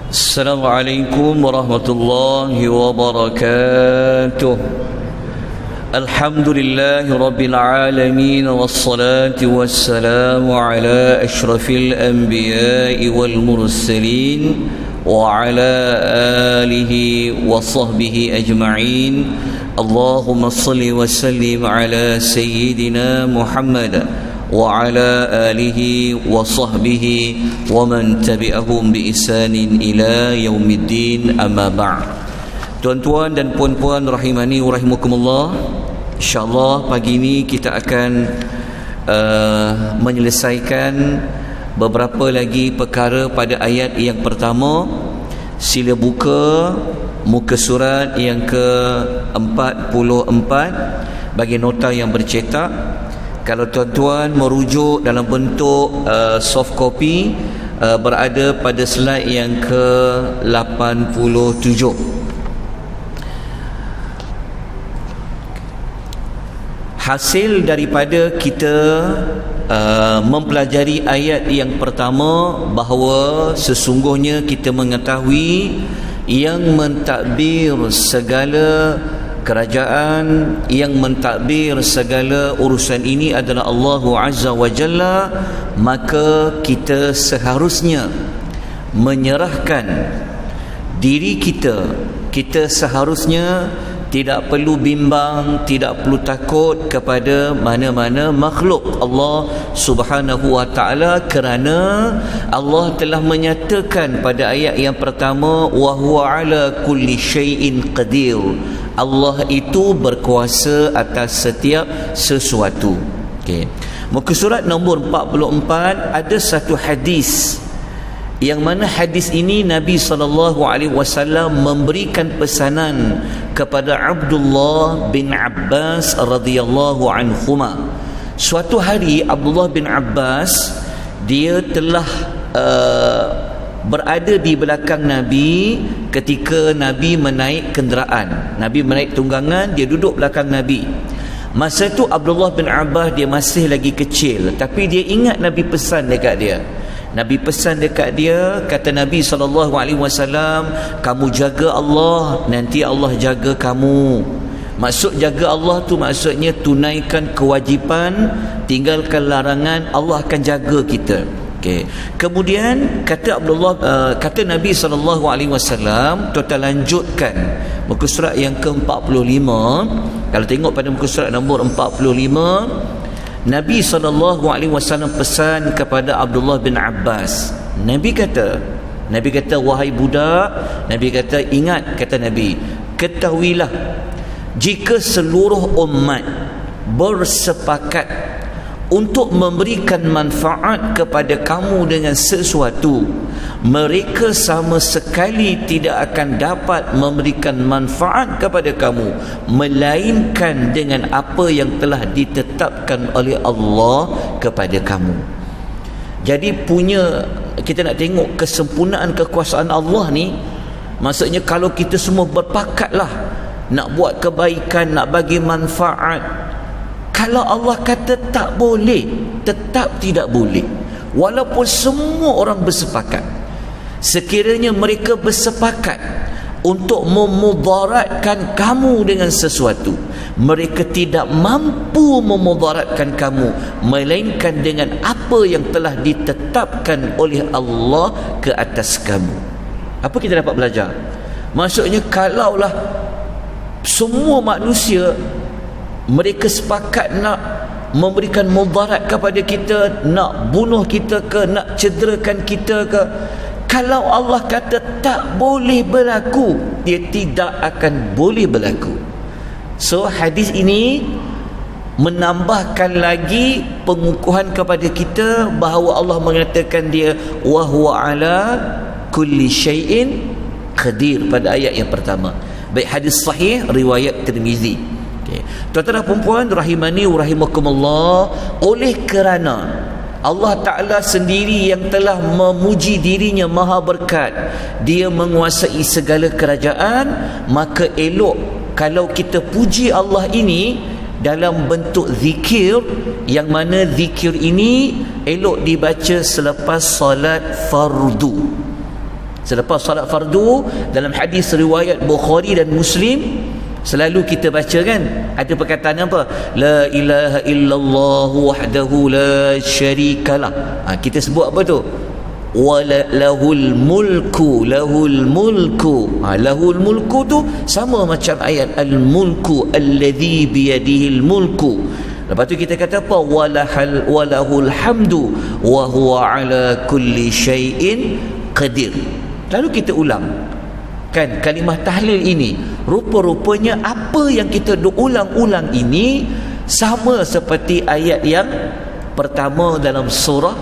السلام عليكم ورحمة الله وبركاته. الحمد لله رب العالمين والصلاة والسلام على أشرف الأنبياء والمرسلين وعلى آله وصحبه أجمعين. اللهم صل وسلم على سيدنا محمد وعلى آله وصحبه ومن تبعهم بإحسان إلى يوم الدين. أما بعد. Tuan-tuan dan puan-puan rahimani wa rahimakumullah, InsyaAllah pagi ini kita akan menyelesaikan beberapa lagi perkara pada ayat yang pertama. Sila buka muka surat yang ke-44 bagi nota yang bercetak. Kalau tuan-tuan merujuk dalam bentuk soft copy, berada pada slide yang ke-87. Hasil daripada kita mempelajari ayat yang pertama, bahawa sesungguhnya kita mengetahui yang mentadbir segala kerajaan, yang mentadbir segala urusan ini adalah Allah Azza wa Jalla, maka kita seharusnya menyerahkan diri kita. Kita seharusnya tidak perlu bimbang, tidak perlu takut kepada mana-mana makhluk Allah Subhanahu wa ta'ala, kerana Allah telah menyatakan pada ayat yang pertama, wa huwa ala kulli syai'in qadir. Allah itu berkuasa atas setiap sesuatu. Okey. Muka surat nombor 44 ada satu hadis, yang mana hadis ini Nabi SAW memberikan pesanan kepada Abdullah bin Abbas radhiyallahu anhuma. Suatu hari Abdullah bin Abbas, dia telah berada di belakang Nabi ketika Nabi menaik kenderaan. Nabi menaik tunggangan, dia duduk belakang Nabi. Masa itu Abdullah bin Abbas dia masih lagi kecil, tapi dia ingat Nabi pesan dekat dia. Nabi pesan dekat dia, kata Nabi SAW, kamu jaga Allah, nanti Allah jaga kamu. Maksud jaga Allah tu maksudnya tunaikan kewajipan, tinggalkan larangan, Allah akan jaga kita. Okay. Kemudian kata kata Nabi SAW, tuan lanjutkan muka surat yang ke-45. Kalau tengok pada muka surat nombor 45, Nabi SAW pesan kepada Abdullah bin Abbas. Nabi kata, wahai budak, Nabi kata, ingat, kata Nabi, ketahuilah, jika seluruh umat bersepakat untuk memberikan manfaat kepada kamu dengan sesuatu, mereka sama sekali tidak akan dapat memberikan manfaat kepada kamu melainkan dengan apa yang telah ditetapkan oleh Allah kepada kamu. Jadi kita nak tengok kesempurnaan kekuasaan Allah ni. Maksudnya kalau kita semua berpakatlah nak buat kebaikan, nak bagi manfaat, kalau Allah kata tak boleh, tetap tidak boleh. Walaupun semua orang bersepakat, sekiranya mereka bersepakat untuk memudaratkan kamu dengan sesuatu, mereka tidak mampu memudaratkan kamu melainkan dengan apa yang telah ditetapkan oleh Allah ke atas kamu. Apa kita dapat belajar? Maksudnya kalaulah semua manusia mereka sepakat nak memberikan mudarat kepada kita, nak bunuh kita ke, nak cederakan kita ke, kalau Allah kata tak boleh berlaku, dia tidak akan boleh berlaku. So hadis ini menambahkan lagi pengukuhan kepada kita bahawa Allah mengatakan dia wa huwa ala kulli syai'in qadir pada ayat yang pertama. Baik, hadis sahih riwayat Tirmizi. Tuan-tuan dan puan-puan rahimani wa rahimakumullah, oleh kerana Allah Ta'ala sendiri yang telah memuji dirinya maha berkat, dia menguasai segala kerajaan, maka elok kalau kita puji Allah ini dalam bentuk zikir, yang mana zikir ini elok dibaca selepas solat fardu. Selepas solat fardu, dalam hadis riwayat Bukhari dan Muslim, selalu kita baca kan, ada perkataan apa? La ilaha illallah wahdahu la syarikalah. Kita sebut apa tu? Lahul mulku, lahul mulku. Lahul mulku tu sama macam ayat al-mulku alladhi biyadihil mulku. Lepas tu kita kata apa? Walahul hamdu wa huwa ala kulli syai'in qadir. Lalu kita ulang kan kalimah tahlil ini. Rupa-rupanya apa yang kita ulang-ulang ini sama seperti ayat yang pertama dalam surah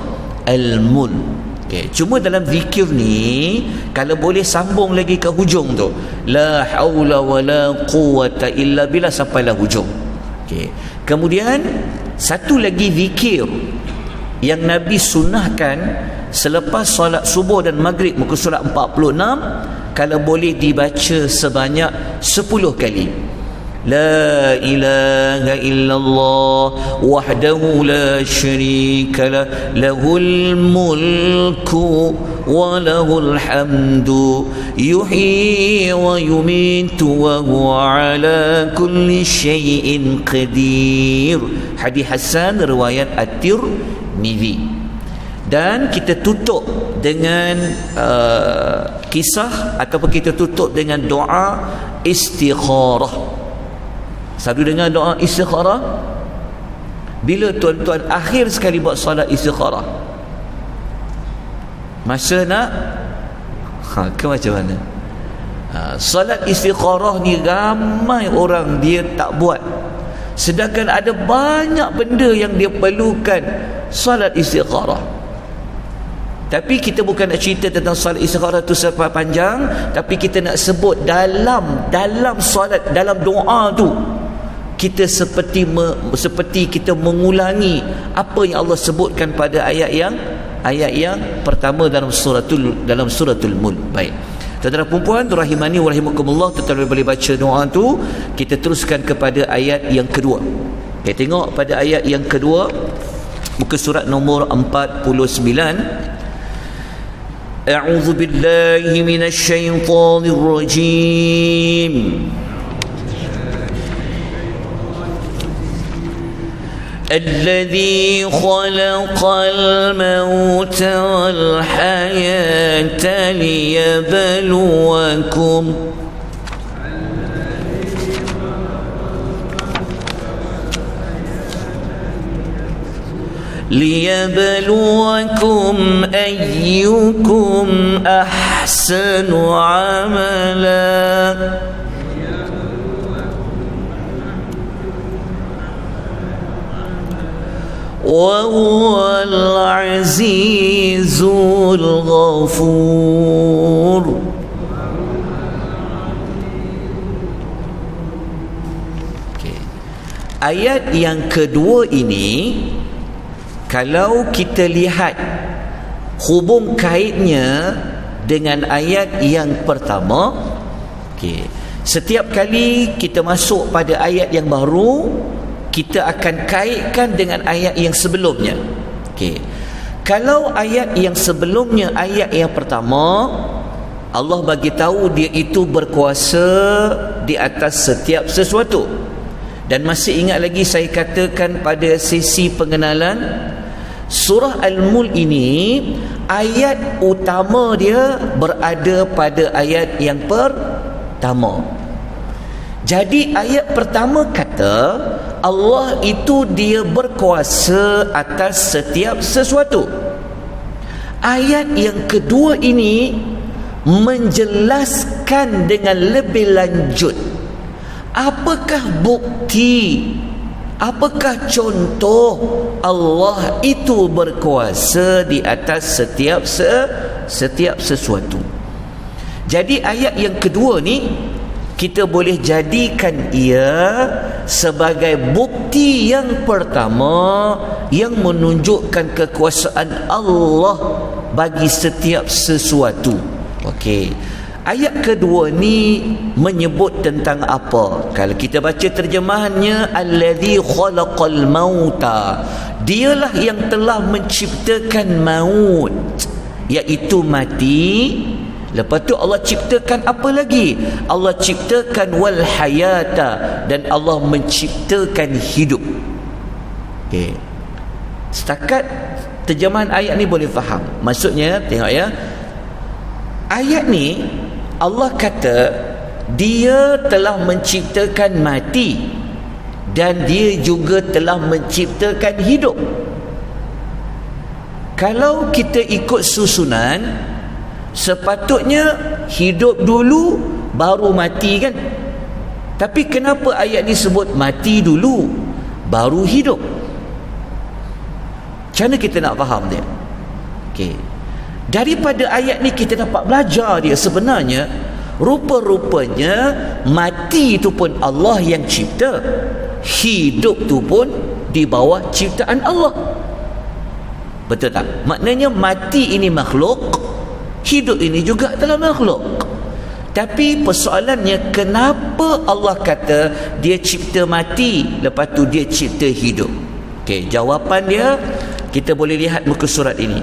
Al-Mulk. Okay. Cuma dalam zikir ni, kalau boleh sambung lagi ke hujung tu, la haula wala quwata illa billah, sampailah hujung. Okay. Kemudian satu lagi zikir yang Nabi sunnahkan selepas solat subuh dan maghrib, muka surat 46, kalau boleh dibaca sebanyak 10 kali. La ilaha illallah wahdahu la syarika lah, lahul mulku wa lahul hamdu yuhyi wa yumitu wa huwa ala kulli syai'in qadir. Hadis hasan riwayat At-Tirmidzi. Dan kita tutup dengan kisah ataupun kita tutup dengan doa istikharah. Selalu dengar doa istikharah bila tuan-tuan akhir sekali buat solat istikharah, masa nak ke macam mana? Solat istikharah ni ramai orang dia tak buat, sedangkan ada banyak benda yang dia perlukan solat istikharah. Tapi kita bukan nak cerita tentang solat istikharah tu sepanjang panjang, tapi kita nak sebut dalam solat, dalam doa tu kita seperti kita mengulangi apa yang Allah sebutkan pada ayat yang pertama dalam suratul Mulk. Baik. Tuan-tuan dan puan-puan rahimani wa rahimakumullah, tuan-tuan boleh baca doa tu. Kita teruskan kepada ayat yang kedua. Kita tengok pada ayat yang kedua, muka surat nombor 49. A'udzu billahi minasy syaithanir rajim. الذي خلق الموت والحياة ليبلوكم أيكم أحسن عملا وهو العزيز الغفور. Ayat yang kedua ini, kalau kita lihat hubung kaitnya dengan ayat yang pertama, setiap kali kita masuk pada ayat yang baru, kita akan kaitkan dengan ayat yang sebelumnya. Kalau ayat yang sebelumnya, ayat yang pertama, Allah bagi tahu dia itu berkuasa di atas setiap sesuatu. Dan masih ingat lagi saya katakan pada sesi pengenalan, surah Al-Mulk ini ayat utama dia berada pada ayat yang pertama. Jadi ayat pertama kata Allah itu dia berkuasa atas setiap sesuatu. Ayat yang kedua ini menjelaskan dengan lebih lanjut apakah bukti, apakah contoh Allah itu berkuasa di atas setiap sesuatu. Jadi ayat yang kedua ni kita boleh jadikan ia sebagai bukti yang pertama yang menunjukkan kekuasaan Allah bagi setiap sesuatu. Ayat kedua ni menyebut tentang apa? Kalau kita baca terjemahannya, allazi khalaqal mauta, dialah yang telah menciptakan maut, iaitu mati, Lepas tu Allah ciptakan apa lagi? Allah ciptakan wal hayata, dan Allah menciptakan hidup. Okey. Setakat terjemahan ayat ni boleh faham. Maksudnya tengok ya. Ayat ni Allah kata Dia telah menciptakan mati dan Dia juga telah menciptakan hidup. Kalau kita ikut susunan, sepatutnya hidup dulu baru mati kan? Tapi kenapa ayat ni sebut mati dulu baru hidup? Macam mana kita nak faham dia? Okey. Daripada ayat ni kita dapat belajar dia sebenarnya rupa-rupanya mati itu pun Allah yang cipta, hidup tu pun di bawah ciptaan Allah. Betul tak? Maknanya mati ini makhluk, hidup ini juga adalah makhluk. Tapi persoalannya, kenapa Allah kata Dia cipta mati, lepas tu Dia cipta hidup? Okey, jawapan dia kita boleh lihat muka surat ini.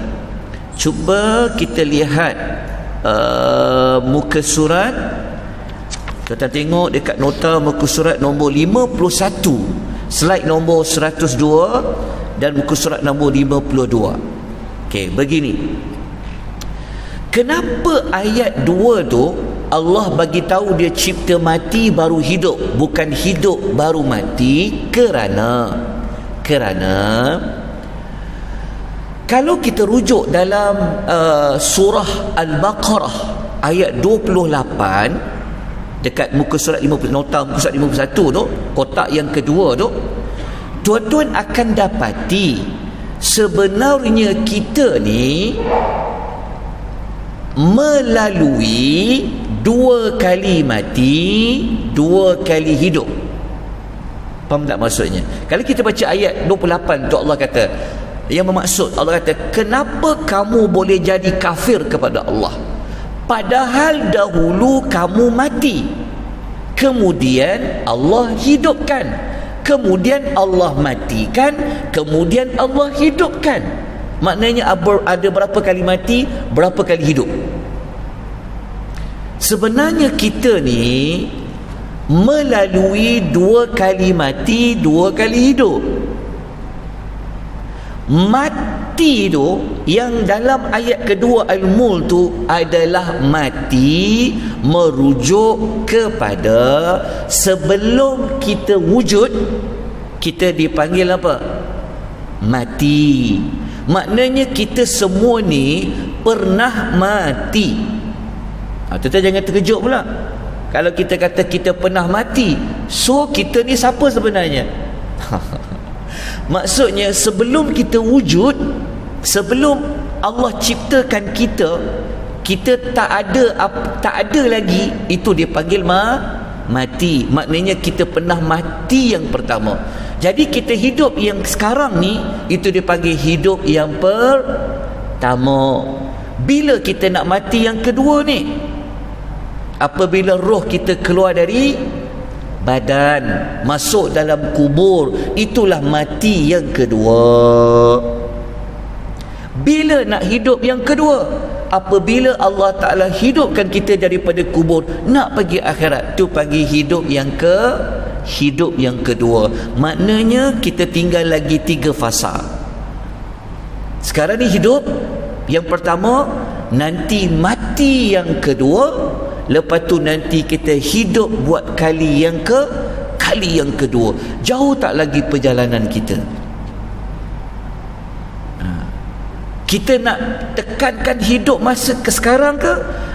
Cuba kita lihat muka surat. Kita tengok dekat nota muka surat nombor 51, slide nombor 102 dan muka surat nombor 52. Okey, begini. Kenapa ayat 2 tu Allah bagi tahu Dia cipta mati baru hidup, bukan hidup baru mati? Kerana kalau kita rujuk dalam surah Al-Baqarah ayat 28 dekat muka surat 50, nota muka surat 51 tu, kotak yang kedua tu, tuan-tuan akan dapati sebenarnya kita ni melalui 2 kali mati, 2 kali hidup. Faham tak maksudnya? Kalau kita baca ayat 28 tu, Allah kata, yang bermaksud Allah kata, kenapa kamu boleh jadi kafir kepada Allah padahal dahulu kamu mati, kemudian Allah hidupkan, kemudian Allah matikan, kemudian Allah hidupkan. Maknanya ada berapa kali mati, berapa kali hidup. Sebenarnya kita ni melalui 2 kali mati, 2 kali hidup. Mati tu yang dalam ayat kedua Al-Mulk tu adalah mati merujuk kepada sebelum kita wujud, kita dipanggil apa? Mati. Maknanya kita semua ni pernah mati. Tuan-tuan jangan terkejut pula kalau kita kata kita pernah mati. So kita ni siapa sebenarnya? Maksudnya sebelum kita wujud, sebelum Allah ciptakan kita, kita tak ada lagi, itu dia panggil mati. Maknanya kita pernah mati yang pertama. Jadi kita hidup yang sekarang ni, itu dia panggil hidup yang pertama. Bila kita nak mati yang kedua ni? Apabila roh kita keluar dari badan, masuk dalam kubur, itulah mati yang kedua. Bila nak hidup yang kedua? Apabila Allah Ta'ala hidupkan kita daripada kubur, nak pergi akhirat, tu panggil hidup yang kedua. Maknanya kita tinggal lagi 3 fasa. Sekarang ni hidup yang pertama, nanti mati yang kedua, lepas tu nanti kita hidup buat kali yang kedua. Jauh tak lagi perjalanan kita? Kita nak tekankan hidup masa ke sekarang ke,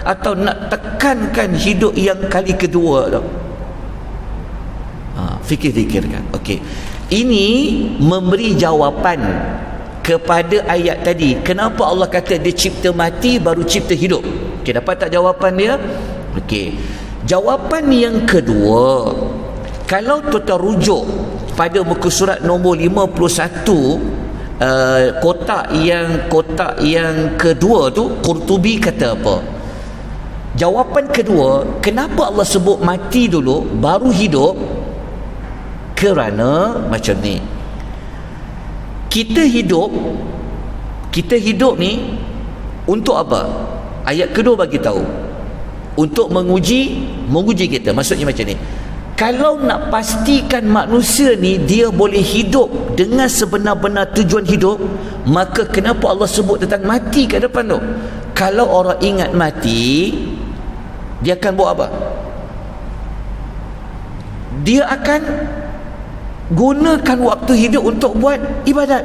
atau nak tekankan hidup yang kali kedua tu? Fikir-fikirkan. Okey. Ini memberi jawapan kepada ayat tadi. Kenapa Allah kata Dia cipta mati baru cipta hidup? Okey, dapat tak jawapan dia? Okey. Jawapan yang kedua, kalau kita rujuk pada muka surat nombor 51, kotak yang kedua tu, Qurtubi kata apa? Jawapan kedua, kenapa Allah sebut mati dulu baru hidup? Kerana macam ni. Kita hidup ni untuk apa? Ayat kedua bagi tahu untuk menguji kita. Maksudnya macam ni, kalau nak pastikan manusia ni dia boleh hidup dengan sebenar-benar tujuan hidup, maka kenapa Allah sebut tentang mati kat depan tu? Kalau orang ingat mati, dia akan buat apa? Dia akan gunakan waktu hidup untuk buat ibadat.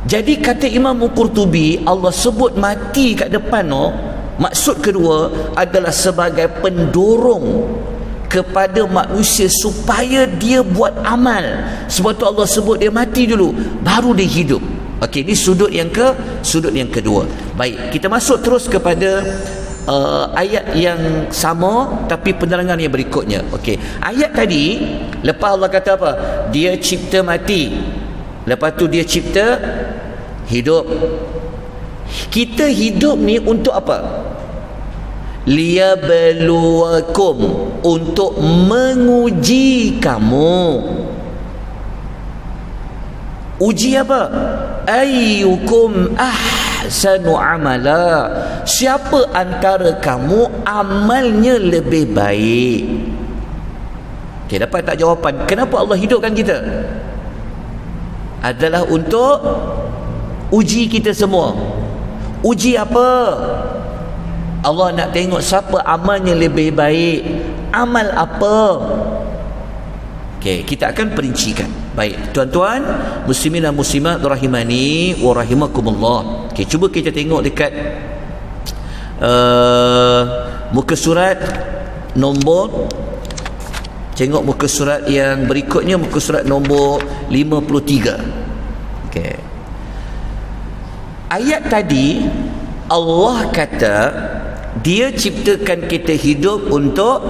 Jadi kata Imam Qurtubi, Allah sebut mati kat depan tu, maksud kedua adalah sebagai pendorong kepada manusia supaya dia buat amal. Sebab tu Allah sebut dia mati dulu baru dia hidup. Okey, ini sudut yang kedua. Baik, kita masuk terus kepada ayat yang sama tapi penerangan yang berikutnya. Okey, ayat tadi lepas Allah kata apa? Dia cipta mati, lepas tu dia cipta hidup. Kita hidup ni untuk apa? Liyabluwakum, untuk menguji kamu. Uji apa? Ayyukum ahsanu amala, siapa antara kamu amalnya lebih baik. Okay, dapat tak jawapan kenapa Allah hidupkan kita? Adalah untuk uji kita semua. Uji apa? Allah nak tengok siapa amalnya lebih baik. Amal apa? Okey, kita akan perincikan. Baik, tuan-tuan muslimin dan muslimat rahimani wa rahimakumullah. Okey, cuba kita tengok dekat muka surat nombor, tengok muka surat yang berikutnya, muka surat nombor 53. Okey. Ayat tadi Allah kata dia ciptakan kita hidup untuk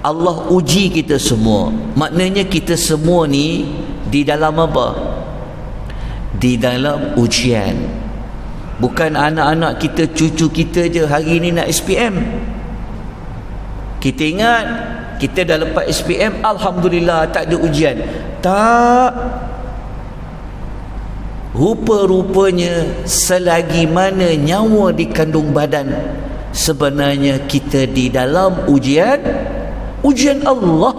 Allah uji kita semua. Maknanya kita semua ni di dalam apa? Di dalam ujian. Bukan anak-anak kita, cucu kita je hari ni nak SPM. Kita ingat kita dah lepas SPM, alhamdulillah tak ada ujian. Tak. Rupa-rupanya selagi mana nyawa di kandung badan, sebenarnya kita di dalam ujian Allah.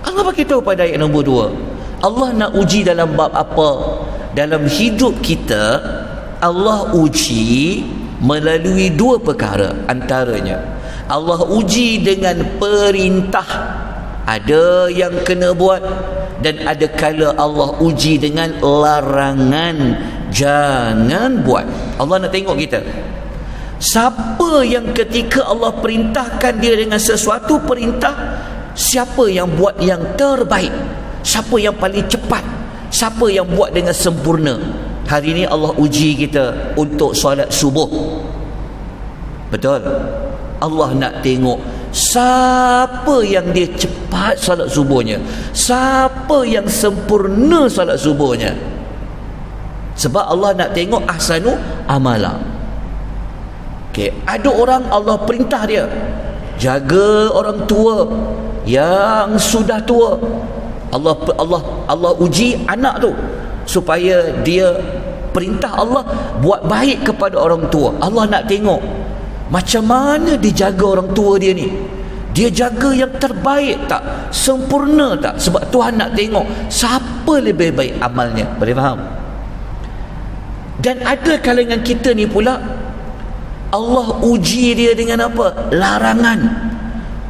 Allah bagi tahu pada ayat nombor 2. Allah nak uji dalam bab apa? Dalam hidup kita Allah uji melalui dua perkara. Antaranya Allah uji dengan perintah, ada yang kena buat, dan ada kala Allah uji dengan larangan, jangan buat. Allah nak tengok kita. Siapa yang ketika Allah perintahkan dia dengan sesuatu perintah, siapa yang buat yang terbaik, siapa yang paling cepat, siapa yang buat dengan sempurna. Hari ini Allah uji kita untuk solat subuh. Betul? Allah nak tengok siapa yang dia cepat salat subuhnya, siapa yang sempurna salat subuhnya. Sebab Allah nak tengok ahsanu amala. Okey, ada orang Allah perintah dia jaga orang tua yang sudah tua. Allah uji anak tu supaya dia perintah Allah buat baik kepada orang tua. Allah nak tengok macam mana dia jaga orang tua dia ni. Dia jaga yang terbaik tak? Sempurna tak? Sebab Tuhan nak tengok siapa lebih baik amalnya. Boleh faham? Dan ada kalangan kita ni pula Allah uji dia dengan apa? Larangan.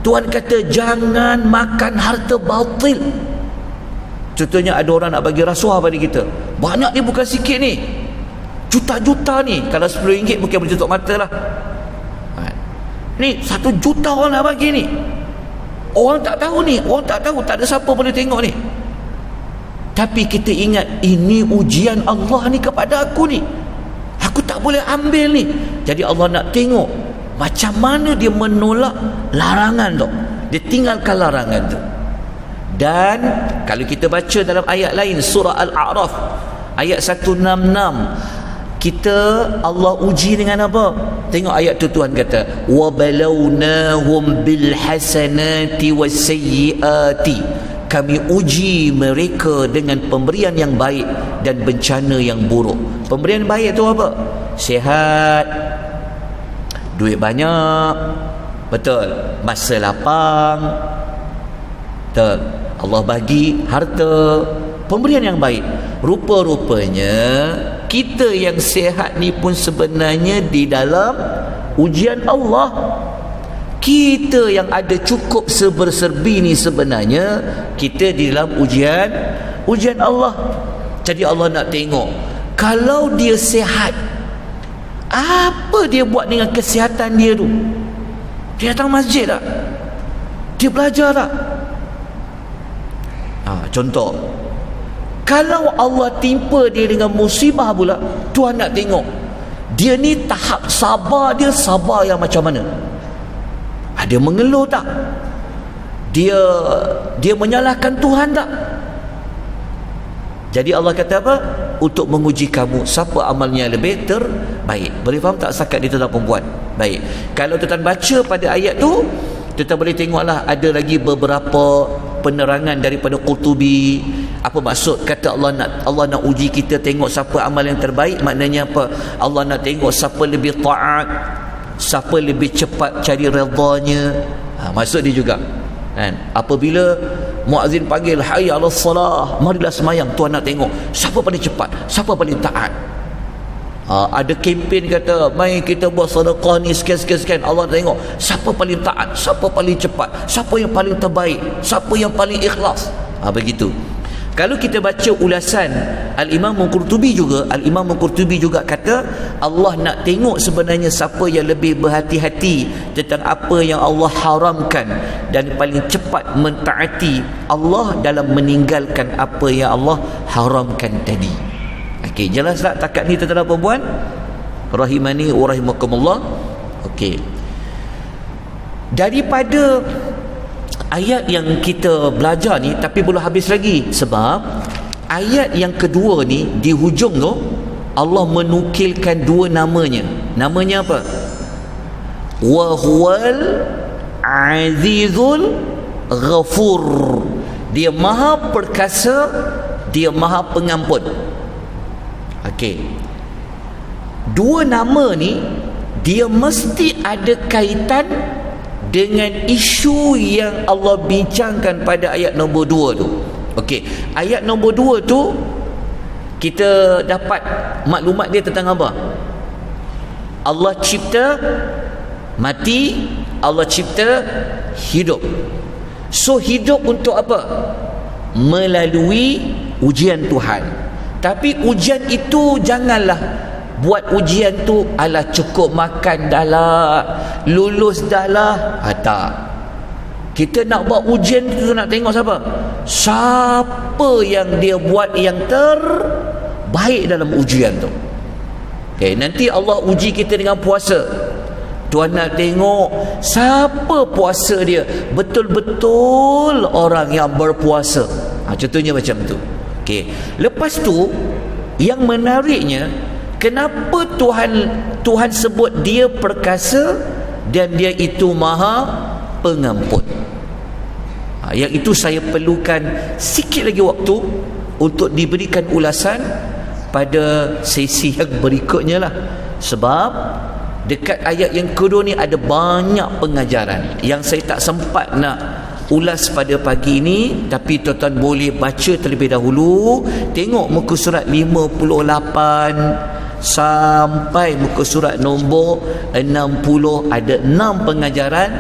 Tuhan kata jangan makan harta batil. Contohnya ada orang nak bagi rasuah pada kita. Banyak ni, bukan sikit ni. Juta-juta ni. Kalau RM10 mungkin boleh tutup mata lah. Ni 1 juta orang nak bagi ni. Orang tak tahu ni, orang tak tahu, tak ada siapa boleh tengok ni. Tapi kita ingat ini ujian Allah ni kepada aku ni. Aku tak boleh ambil ni. Jadi Allah nak tengok macam mana dia menolak larangan tu. Dia tinggalkan larangan tu. Dan kalau kita baca dalam ayat lain, surah Al-A'raf ayat 166, kita Allah uji dengan apa? Tengok ayat tu, Tuhan kata wa balawnahum bil hasanati was sayyiati, kami uji mereka dengan pemberian yang baik dan bencana yang buruk. Pemberian baik tu apa? Sihat, duit banyak, betul, masa lapang, betul, Allah bagi harta, pemberian yang baik. Rupa-rupanya kita yang sihat ni pun sebenarnya di dalam ujian Allah. Kita yang ada cukup serba-serbi ni sebenarnya kita di dalam ujian Allah. Jadi Allah nak tengok, kalau dia sihat, apa dia buat dengan kesihatan dia tu? Dia datang masjid tak? Dia belajar tak? Contoh, kalau Allah timpa dia dengan musibah pula, Tuhan nak tengok dia ni tahap sabar dia, sabar yang macam mana? Dia mengeluh tak? Dia menyalahkan Tuhan tak? Jadi Allah kata apa? Untuk menguji kamu, siapa amalnya lebih terbaik. Boleh faham tak sakat di tuan perempuan? Baik. Kalau tuan baca pada ayat tu, kita boleh tengoklah ada lagi beberapa penerangan daripada Qurtubi. Apa maksud kata Allah nak uji kita, tengok siapa amal yang terbaik? Maknanya apa? Allah nak tengok siapa lebih taat, siapa lebih cepat cari redanya. Maksud dia juga kan, apabila muazzin panggil hayya 'alas salah, marilah semayang, Tuhan nak tengok siapa paling cepat, siapa paling taat. Ada kempen kata mai kita buat sedekah ni sekian-sekian, Allah nak tengok siapa paling taat, siapa paling cepat, siapa yang paling terbaik, siapa yang paling ikhlas. Begitu. Kalau kita baca ulasan Al-Imam Qurtubi juga kata Allah nak tengok sebenarnya siapa yang lebih berhati-hati tentang apa yang Allah haramkan dan paling cepat mentaati Allah dalam meninggalkan apa yang Allah haramkan tadi. Okey, jelas tak takat ni tuan-tuan dan puan? Rahimani wa rahimakumullah. Okey. Daripada ayat yang kita belajar ni, tapi belum habis lagi, sebab ayat yang kedua ni di hujung tu Allah menukilkan dua namanya. Namanya apa? Wa huwal azizul ghafur. Dia maha perkasa, dia maha pengampun. Okey. Dua nama ni dia mesti ada kaitan dengan isu yang Allah bincangkan pada ayat nombor 2 tu. Okey, ayat nombor 2 tu kita dapat maklumat dia tentang apa? Allah cipta mati, Allah cipta hidup. So hidup untuk apa? Melalui ujian Tuhan. Tapi ujian itu janganlah buat ujian tu alah cukup makan dah lah, lulus dah lah. Tak. Kita nak buat ujian tu nak tengok siapa yang dia buat yang terbaik dalam ujian tu. Okay, nanti Allah uji kita dengan puasa. Tuhan nak tengok siapa puasa dia betul-betul orang yang berpuasa. Contohnya macam tu. Okay. Lepas tu yang menariknya, kenapa Tuhan sebut dia perkasa dan dia itu maha pengampun? Yang itu saya perlukan sikit lagi waktu untuk diberikan ulasan pada sesi yang berikutnya lah. Sebab dekat ayat yang kedua ni ada banyak pengajaran yang saya tak sempat nak ulas pada pagi ini, tapi tuan-tuan boleh baca terlebih dahulu. Tengok muka surat 58 sampai muka surat nombor 60, ada 6 pengajaran.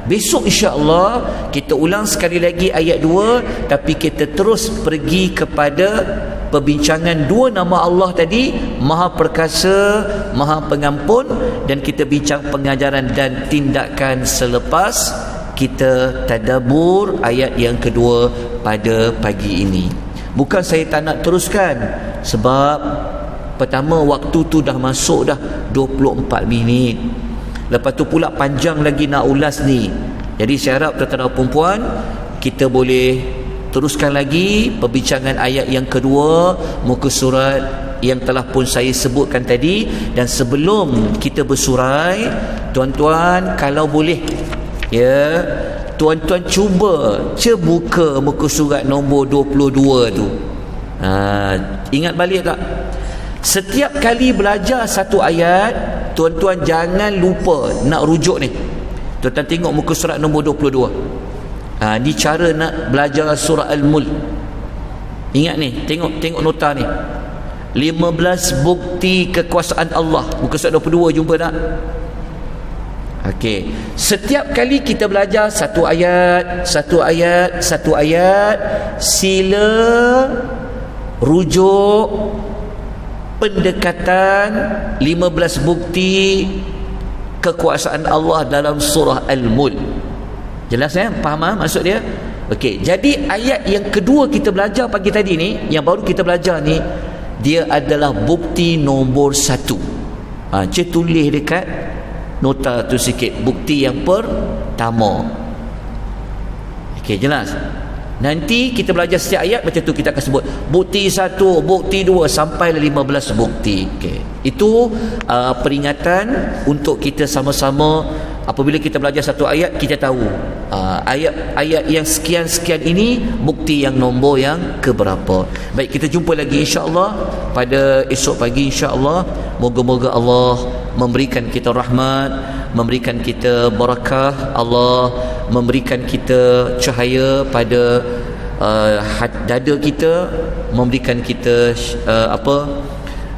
Besok insya-Allah kita ulang sekali lagi ayat 2, tapi kita terus pergi kepada perbincangan dua nama Allah tadi, Maha Perkasa, Maha Pengampun, dan kita bincang pengajaran dan tindakan selepas kita tadabbur ayat yang kedua pada pagi ini. Bukan saya tak nak teruskan, sebab pertama waktu tu dah masuk dah 24 minit. Lepas tu pula panjang lagi nak ulas ni. Jadi saya harap tuan-tuan dan puan-puan, kita boleh teruskan lagi perbincangan ayat yang kedua, muka surat yang telah pun saya sebutkan tadi. Dan sebelum kita bersurai, tuan-tuan kalau boleh, ya, tuan-tuan cuba buka muka surat nombor 22 tu. Ingat balik tak? Setiap kali belajar satu ayat, tuan-tuan jangan lupa nak rujuk ni. Tuan-tuan tengok muka surat nombor 22. Ni cara nak belajar surah Al-Mulk. Ingat ni, tengok nota ni. 15 bukti kekuasaan Allah. Muka surat 22, jumpa tak? Okey. Setiap kali kita belajar satu ayat, sila rujuk pendekatan 15 bukti kekuasaan Allah dalam surah Al-Mulk. Jelas faham maksud dia? Okey, jadi ayat yang kedua kita belajar pagi tadi ni, yang baru kita belajar ni, dia adalah bukti nombor 1. Cik tulis dekat nota tu sikit, bukti yang pertama. Okey, jelas? Nanti kita belajar setiap ayat macam tu, kita akan sebut bukti 1, bukti 2 sampai 15 bukti. Okey. Itu peringatan untuk kita sama-sama. Apabila kita belajar satu ayat, kita tahu ayat yang sekian-sekian ini bukti yang nombor yang keberapa. Baik, kita jumpa lagi insya-Allah pada esok pagi insya-Allah. Moga-moga Allah memberikan kita rahmat, memberikan kita barakah, Allah memberikan kita cahaya pada dada kita, memberikan kita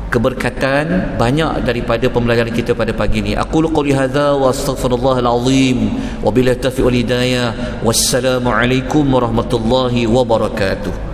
keberkatan banyak daripada pembelajaran kita pada pagi ini. Aqulu qouli hadza wa astaghfirullahal azim wa billahi taufiq wal hidayah. Wassalamu alaikum warahmatullahi wabarakatuh.